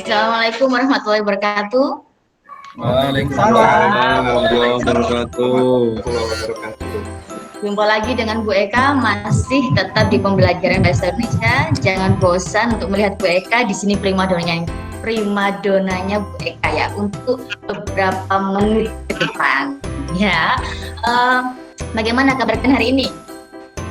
Assalamualaikum warahmatullahi wabarakatuh. Waalaikumsalam warahmatullahi wabarakatuh. Jumpa lagi dengan Bu Eka, masih tetap di pembelajaran bahasa Indonesia. Jangan bosan untuk melihat Bu Eka di sini primadonanya Bu Eka ya, untuk beberapa menit ke depan. Ya, bagaimana kabar hari ini?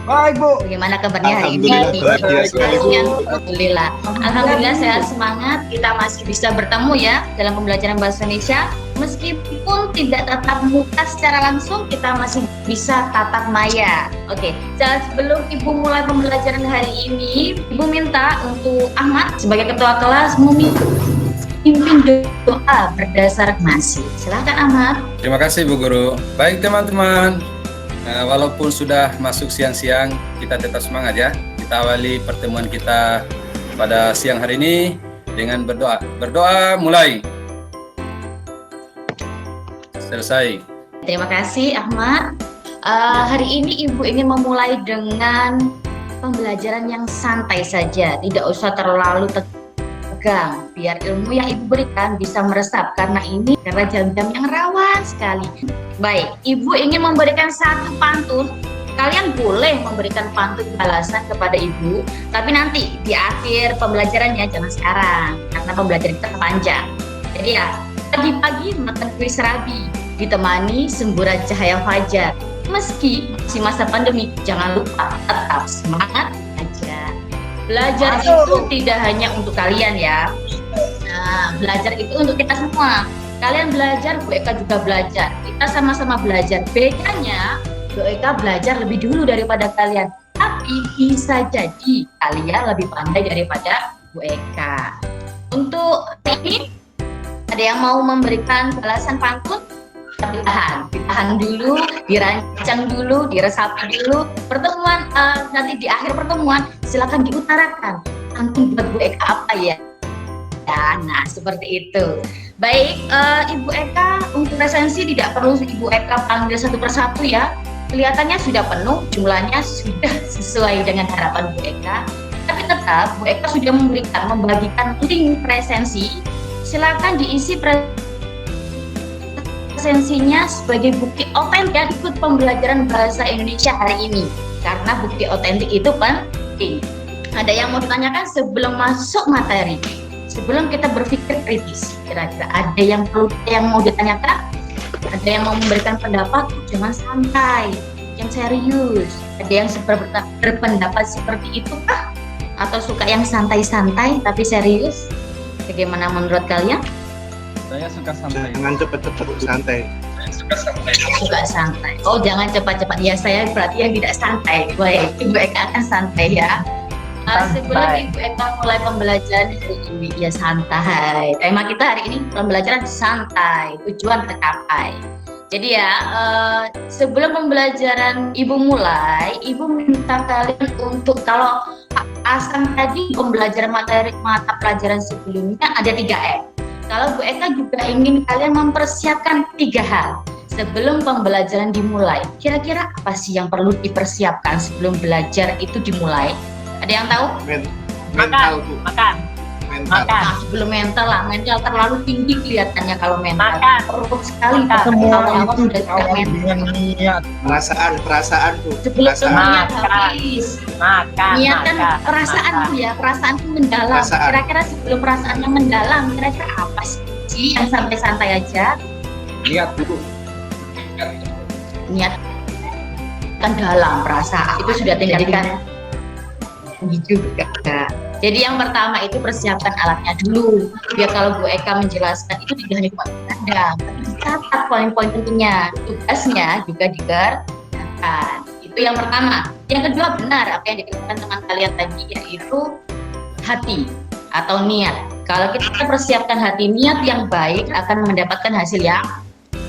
Baik, Bu. Bagaimana kabarnya hari ini? Alhamdulillah. Alhamdulillah sehat, semangat. Kita masih bisa bertemu ya dalam pembelajaran bahasa Indonesia. Meskipun tidak tatap muka secara langsung, kita masih bisa tatap maya. Oke, sebelum Ibu mulai pembelajaran hari ini, Ibu minta untuk Ahmad sebagai ketua kelas memimpin doa berdasar masih. Silakan Ahmad. Terima kasih Bu Guru. Baik teman-teman, walaupun sudah masuk siang-siang, kita tetap semangat ya. Kita awali pertemuan kita pada siang hari ini dengan berdoa. Berdoa mulai. Selesai. Terima kasih Ahmad. Hari ini Ibu ingin memulai dengan pembelajaran yang santai saja, tidak usah terlalu tegang, biar ilmu yang Ibu berikan bisa meresap, karena jam-jam yang rawan sekali. Baik, Ibu ingin memberikan satu pantun. Kalian boleh memberikan pantun balasan kepada Ibu, tapi nanti di akhir pembelajarannya, jangan sekarang, karena pembelajaran kita panjang. Jadi ya, pagi-pagi makan kue serabi, ditemani semburan cahaya fajar. Meski masih masa pandemi, jangan lupa tetap semangat aja. Belajar itu tidak hanya untuk kalian ya. Nah, belajar itu untuk kita semua. Kalian belajar, Bu Eka juga belajar. Kita sama-sama belajar. Bedanya, Bu Eka belajar lebih dulu daripada kalian. Tapi bisa jadi kalian lebih pandai daripada Bu Eka. Untuk ini, ada yang mau memberikan balasan pantun? Ditahan dulu, dirancang dulu, diresapi dulu. Pertemuan nanti di akhir pertemuan silakan diutarakan pantun buat Bu Eka apa ya. Nah, seperti itu. Baik, Ibu Eka, untuk resensi tidak perlu Ibu Eka panggil satu persatu ya. Kelihatannya sudah penuh, jumlahnya sudah sesuai dengan harapan Bu Eka. Tapi tetap Bu Eka sudah membagikan link presensi. Silakan diisi presensinya sebagai bukti otentik ikut pembelajaran bahasa Indonesia hari ini. Karena bukti otentik itu penting. Ada yang mau ditanyakan sebelum masuk materi? Sebelum kita berpikir kritis, kira-kira ada yang mau ditanyakan? Ada yang mau memberikan pendapat? Jangan santai, yang serius. Ada yang berpendapat seperti itu kah? Atau suka yang santai-santai tapi serius? Bagaimana menurut kalian? Saya suka santai. Jangan cepet-cepet santai. Suka santai. Oh, jangan cepat-cepat. Ya, saya berarti yang tidak santai. Baik, Ibu Eka akan santai ya. Sebelum Ibu Eka mulai pembelajaran hari ini, ya santai. Tema kita hari ini pembelajaran santai, tujuan tercapai. Jadi ya, sebelum pembelajaran Ibu mulai, Ibu minta kalian untuk, kalau Asan tadi pembelajaran mata pelajaran sebelumnya ada 3M. Kalau Bu Eka juga ingin kalian mempersiapkan 3 hal sebelum pembelajaran dimulai. Kira-kira apa sih yang perlu dipersiapkan sebelum belajar itu dimulai? Ada yang tahu? Mental, Bu. Makan. Mental. Nah, sebelum mental lah, mental terlalu tinggi kelihatannya kalau mental. Makan. Perut sekali Semua awal-awal itu sudah tidak diawali mental. dengan niat. Perasaan, Bu. Sebelum niat Makan. habis. Makan. Niat kan perasaan tuh ya, perasaan itu mendalam. Perasaan. Kira-kira sebelum perasaannya mendalam, kira-kira apa sih yang santai-santai aja? Niat dulu. Niat kan dalam, perasaan itu sudah dijadikan juga. Jadi yang pertama itu persiapkan alatnya dulu. Biar kalau Bu Eka menjelaskan itu tidak hanya Anda, tapi dicatat poin-poin pentingnya. Tugasnya juga dikerjakan. Itu yang pertama. Yang kedua, benar apa yang dikatakan teman kalian tadi, yaitu hati atau niat. Kalau kita persiapkan hati, niat yang baik akan mendapatkan hasil yang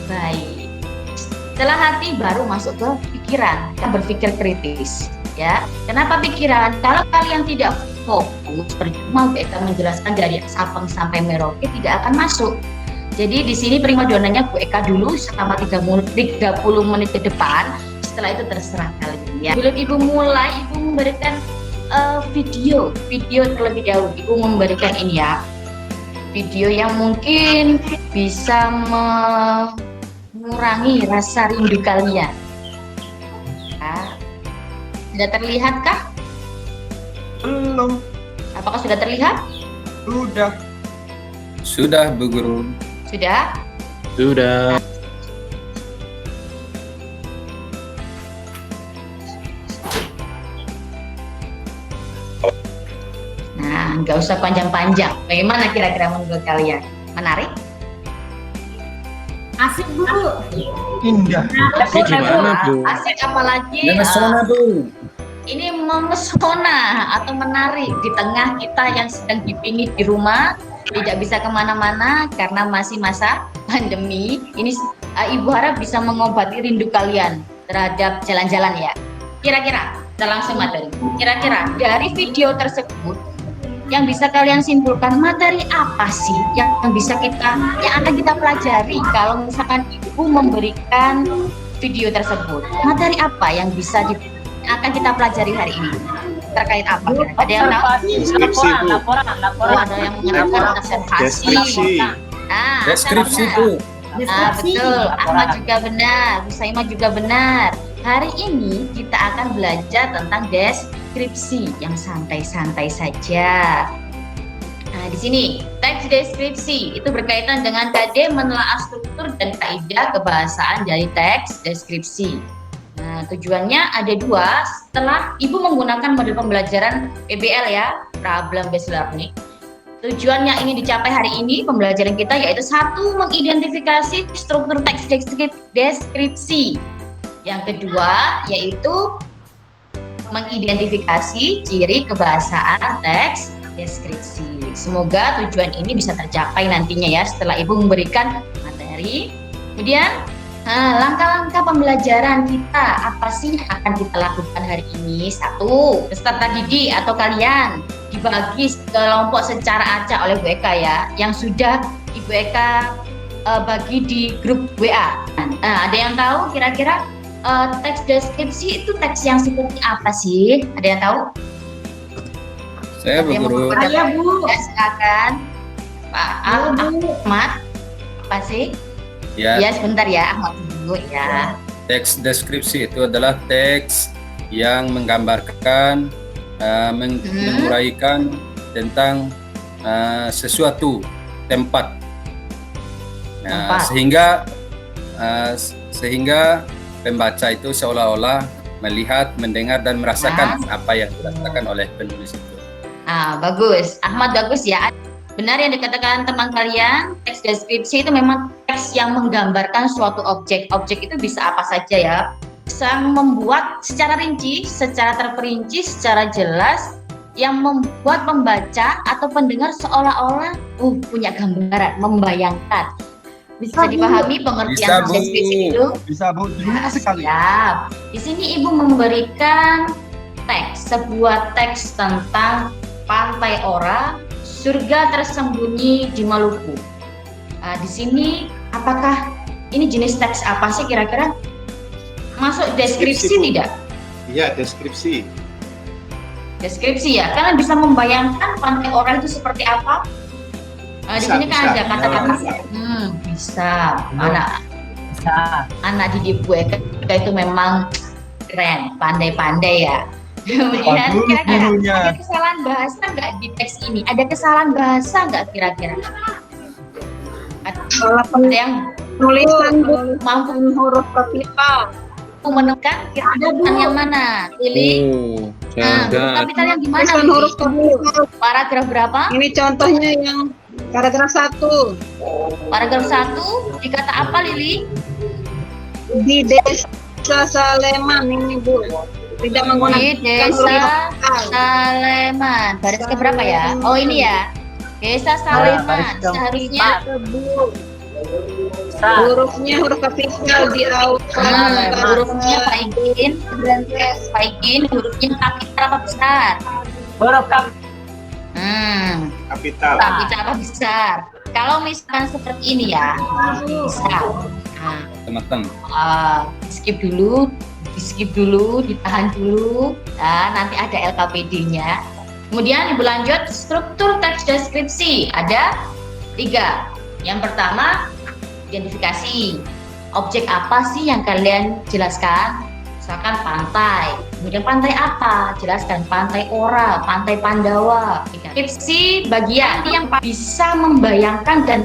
baik. Setelah hati baru masuk ke pikiran, kita berpikir kritis. Ya, kenapa pikiran? Kalau kalian tidak fokus, percuma Bu Eka menjelaskan dari Sabang sampai Merauke tidak akan masuk. Jadi di sini primadonanya Bu Eka dulu selama 30 menit ke depan. Setelah itu terserah kalian ya. Sebelum Ibu mulai, Ibu memberikan video terlebih dahulu. Ibu memberikan ini ya. video yang mungkin bisa mengurangi rasa rindu kalian. Nah, sudah terlihatkah? Belum. Apakah sudah terlihat? Sudah. Sudah, Bu Guru. Sudah? Sudah. Nah, nggak usah panjang-panjang. Bagaimana kira-kira menurut kalian? Menarik? Asik Bu. Indah. Tapi gimana, Bu? Asik apalagi Memesona, Bu. ini memesona atau menarik di tengah kita yang sedang dipingit di rumah, tidak bisa kemana-mana karena masih masa pandemi. Ini Ibu harap bisa mengobati rindu kalian terhadap jalan-jalan ya. Kira-kira, kita langsung materi. Kira-kira dari video tersebut yang bisa kalian simpulkan, materi apa sih yang akan kita pelajari kalau misalkan Ibu memberikan video tersebut? Materi apa yang akan kita pelajari hari ini? Terkait apa? Ada yang tahu? Deskripsi, Bu. Laporan. Ada yang mengatakan observasi. Deskripsi. Nah, Deskripsi, benar. Bu. Betul, Ahmad juga benar, Bu Saima juga benar. Hari ini kita akan belajar tentang deskripsi yang santai-santai saja. Nah, di sini teks deskripsi itu berkaitan dengan KD menelaah struktur dan kaidah kebahasaan dari teks deskripsi. Nah, tujuannya ada dua. Setelah Ibu menggunakan model pembelajaran PBL ya, Problem Based Learning. Tujuan yang ingin dicapai hari ini pembelajaran kita yaitu satu, mengidentifikasi struktur teks deskripsi. Yang kedua yaitu mengidentifikasi ciri kebahasaan teks deskripsi. Semoga tujuan ini bisa tercapai nantinya ya setelah Ibu memberikan materi. Kemudian langkah-langkah pembelajaran kita apa sih yang akan kita lakukan hari ini? Satu, peserta didik atau kalian dibagi kelompok secara acak oleh Bu Eka ya, yang sudah Ibu Eka bagi di grup WA. Ada yang tahu kira-kira teks deskripsi itu teks yang seperti apa sih? Ada yang tahu? Saya, Bu Guru. Saya, Bu. Ya, silakan Pak Ahmad. Apa sih? Ya, Ya sebentar ya Ahmad dulu ya. teks deskripsi itu adalah teks yang menggambarkan, menguraikan tentang sesuatu tempat. Nah, sehingga pembaca itu seolah-olah melihat, mendengar dan merasakan apa yang dirasakan oleh penulis itu. Bagus, Ahmad bagus ya. Benar yang dikatakan teman kalian, teks deskripsi itu memang teks yang menggambarkan suatu objek. Objek itu bisa apa saja ya. Bisa membuat secara rinci, secara terperinci, secara jelas, yang membuat pembaca atau pendengar seolah-olah punya gambaran, membayangkan. Bisa dipahami pengertian teks deskripsi itu? Bisa, Bu. Terima sekali. Siap. Di sini Ibu memberikan sebuah teks tentang Pantai Ora, surga tersembunyi di Maluku. Di sini apakah ini jenis teks apa sih kira-kira? Masuk deskripsi Bu. tidak? Iya, deskripsi. Deskripsi ya, kalian bisa membayangkan Pantai Ora itu seperti apa? Di sini kan ada kata-kata. Bisa. Anak didik Bu Eka itu memang keren, pandai-pandai ya. Kemudian kira-kira ada kesalahan bahasa nggak di teks ini? Ada kesalahan bahasa nggak kira-kira? Ada yang Tulisan mampu huruf kapital. menekan kira-kira yang mana? Pilih. Huruf kapital yang gimana? Tulisan Lili? huruf kapital. Paragraf berapa? Ini contohnya yang paragraf 1. Paragraf 1 di kata apa Lili? Di Desa Saleman ini, Bu. Tidak Di menggunakan huruf Desa kapital. Saleman. Baris ke berapa ya? Oh ini ya. Desa Saleman. Seharusnya Hurufnya huruf kapital di awal. hurufnya Paikin, hurufnya kapital apa besar? Huruf kapital. Kapital. Kapital apa besar? Kalau misalkan seperti ini ya, bisa. Teman-teman. Skip dulu, ditahan dulu. Nanti ada LKPD-nya. Kemudian Ibu lanjut struktur teks deskripsi. Ada 3. Yang pertama, identifikasi. Objek apa sih yang kalian jelaskan? Misalkan pantai. Kemudian pantai apa? Jelaskan. Pantai Ora, pantai Pandawa. Deskripsi bagian yang bisa membayangkan dan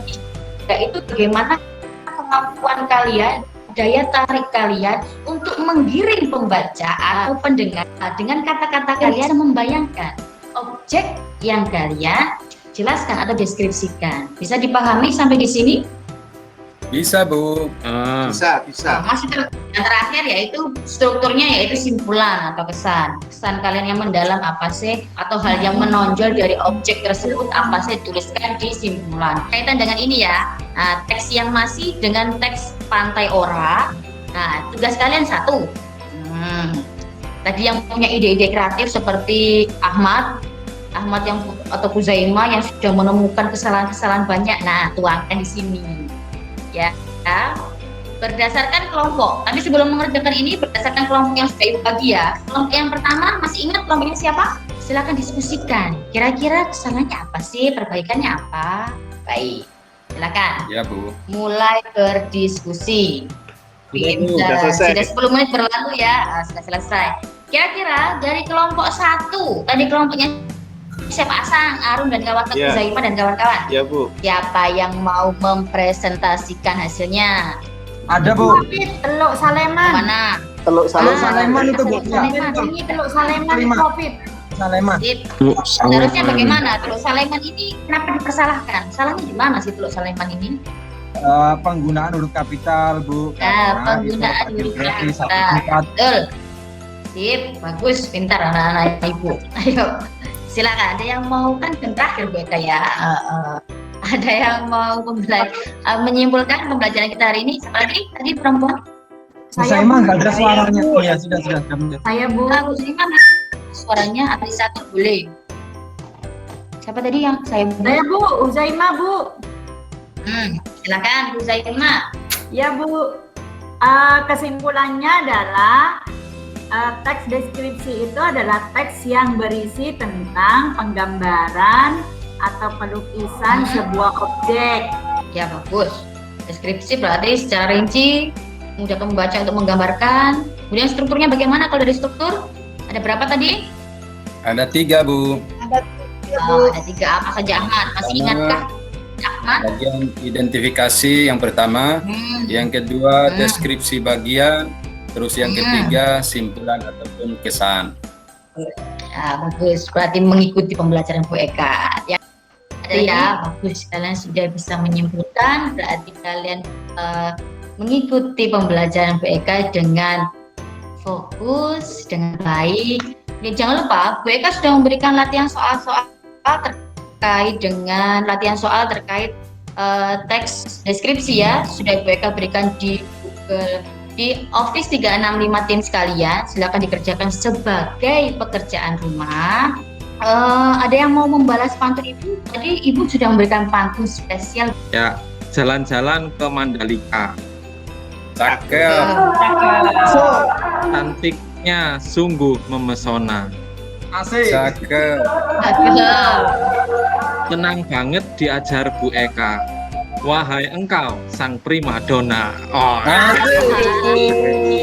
itu bagaimana kemampuan kalian, daya tarik kalian untuk menggiring pembaca atau pendengar dengan kata-kata kalian membayangkan objek yang kalian jelaskan atau deskripsikan. Bisa dipahami sampai di sini? Bisa, Bu. Bisa. Masih yang terakhir yaitu strukturnya yaitu simpulan atau kesan. Kesan kalian yang mendalam apa sih? Atau hal yang menonjol dari objek tersebut apa sih? Tuliskan di simpulan. Kaitan dengan ini ya. Nah, teks yang masih dengan teks Pantai Ora. Nah, tugas kalian 1. Tadi yang punya ide-ide kreatif seperti Ahmad yang atau Kuzaima yang sudah menemukan kesalahan-kesalahan banyak. Nah, tuangkan di sini. Ya, berdasarkan kelompok. Tapi sebelum mengerjakan ini berdasarkan kelompok yang sudah ibu bagi ya. Kelompok yang pertama masih ingat kelompoknya siapa? Silakan diskusikan. Kira-kira kesalahannya apa sih? Perbaikannya apa? Baik, silakan. Ya, Bu. Mulai berdiskusi. Sudah selesai. Sudah 10 menit berlalu ya. Sudah selesai. Kira-kira dari kelompok 1 tadi kelompoknya siapa? Asang, Arun dan kawan-kawan, Ya. Zaima dan kawan-kawan. Ya, Bu. Siapa yang mau mempresentasikan hasilnya? Ada, Bu. Teluk Saleman. Mana? Teluk Saleman itu, Bu. Saleman. Ini Teluk Saleman Terima. COVID. Saleman. Sip. Teluk Seharusnya Saleman. bagaimana? Teluk Saleman ini kenapa dipersalahkan? Salahnya di mana sih Teluk Saleman ini? Penggunaan huruf kapital, Bu. Penggunaan huruf kapital. Betul. Sip, bagus, pintar anak-anak ibu. Ayo, silakan. Ada yang mau kan terakhir Bu Eka ya. Ada yang mau menyimpulkan pembelajaran kita hari ini? Siapa lagi? Tadi perempuan. Saya emang nggak ada suaranya. Oh ya, sudah. Saya Bu. Bu Zaima, suaranya ada satu boleh. Siapa tadi yang saya Saya Bu, Uzaima Bu. Silakan Bu Zaima. Ya Bu. Kesimpulannya adalah teks deskripsi itu adalah teks yang berisi tentang penggambaran atau pelukisan sebuah objek. Ya bagus. Deskripsi berarti secara rinci mudah membaca untuk menggambarkan. Kemudian strukturnya bagaimana kalau dari struktur? Ada berapa tadi? Ada 3, Bu. Ada 3 apa saja Ahmad? Masih ingatkah Ahmad? Bagian identifikasi yang pertama, yang kedua deskripsi bagian, terus yang ketiga simpulan ataupun kesan. Ya, bagus. Berarti mengikuti pembelajaran Bu Eka. Ya, ada ya, bagus. Kalian sudah bisa menyimpulkan. Berarti kalian mengikuti pembelajaran Bu Eka dengan fokus, dengan baik. Ya, jangan lupa Bu Eka sudah memberikan latihan soal-soal terkait dengan teks deskripsi ya. Sudah Bu Eka berikan di Google. Di Office 365 tim sekalian, silakan dikerjakan sebagai pekerjaan rumah. Ada yang mau membalas pantun Ibu? Tadi Ibu sudah memberikan pantun spesial. Ya, jalan-jalan ke Mandalika. Cakep. Cantiknya sungguh memesona. Asik. Cakep. Tenang banget diajar Bu Eka. Wahai engkau sang primadona. Oh.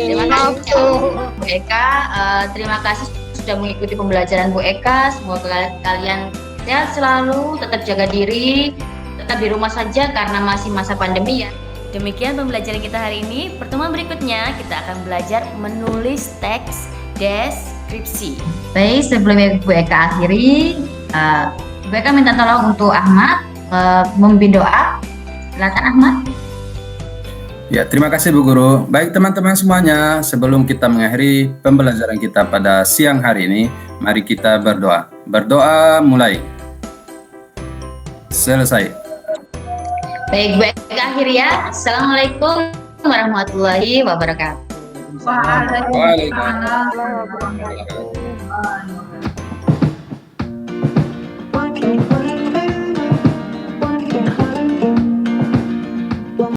Terima kasih Bu Eka. Terima kasih sudah mengikuti pembelajaran Bu Eka. Semoga kalian sehat selalu, tetap jaga diri, tetap di rumah saja karena masih masa pandemi ya. Demikian pembelajaran kita hari ini. Pertemuan berikutnya kita akan belajar menulis teks deskripsi. Baik, sebelum Bu Eka akhiri, Bu Eka minta tolong untuk Ahmad memimpin doa. Silakan Ahmad. Ya, terima kasih Bu Guru. Baik teman-teman semuanya, sebelum kita mengakhiri pembelajaran kita pada siang hari ini, mari kita berdoa. Berdoa mulai. Selesai. Baik, Bu Eka akhiri ya. Assalamualaikum warahmatullahi wabarakatuh. Waalaikumsalam.